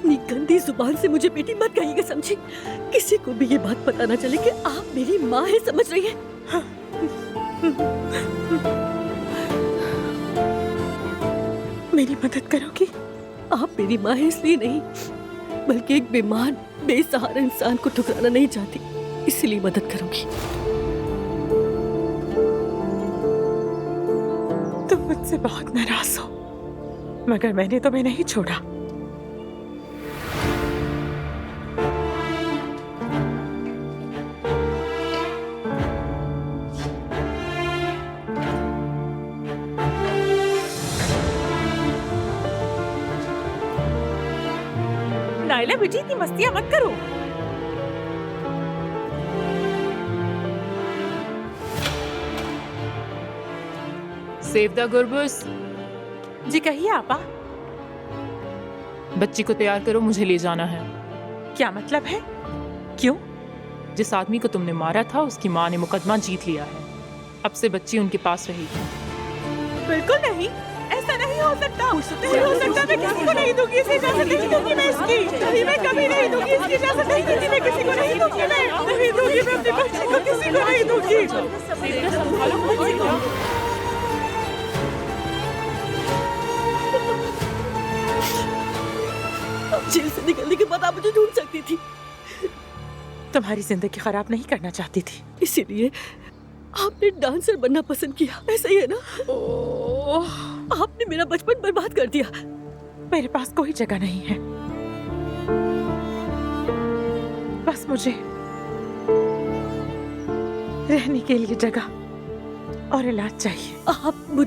अपनी गंदी जुबान से मुझे बेटी मत कहिएगा, समझी? किसी को भी ये बात पता ना चले कि आप मेरी माँ है, समझ रही है? मेरी मदद करोगी? आप मेरी माँ है इसलिए नहीं, बल्कि एक बीमार बेसहारा इंसान को ठुकराना नहीं चाहती, इसलिए मदद करूंगी। तुम मुझसे बहुत नाराज हो, मगर मैंने तुम्हें नहीं छोड़ा। नाइला बेटी, इतनी मस्तियां मत करो। Save the गुरबुस। जी कहिए आपा। बच्ची को तैयार करो, मुझे ले जाना है। क्या मतलब है? क्यों? जिस आदमी को तुमने मारा था उसकी माँ ने मुकदमा जीत लिया है। अब से बच्ची उनके पास रहेगी। बिल्कुल नहीं, ऐसा नहीं हो सकता। नहीं हो सकता, मैं किसी को नहीं दूंगी इसे इजाजत, नहीं दूंगी मैं इसकी। नहीं, मैं कभी नहीं दूंगी इसकी इजाजत, नहीं दूंगी मैं किसी को, नहीं दूंगी मैं, नहीं दूंगी मैं अपनी बच्ची को किसी को नहीं दूंगी। अब जेल से निकलने के बाद आप मुझे ढूंढ सकती थी, तुम्हारी जिंदगी खराब नहीं करना चाहती थी, इसीलिए आपने डांसर बनना पसंद किया, ऐसा ही है ना? ओह, आपने मेरा बचपन बर्बाद कर दिया। मेरे पास कोई जगह नहीं है, बस मुझे रहने के लिए जगह और इलाज चाहिए। आप मुझ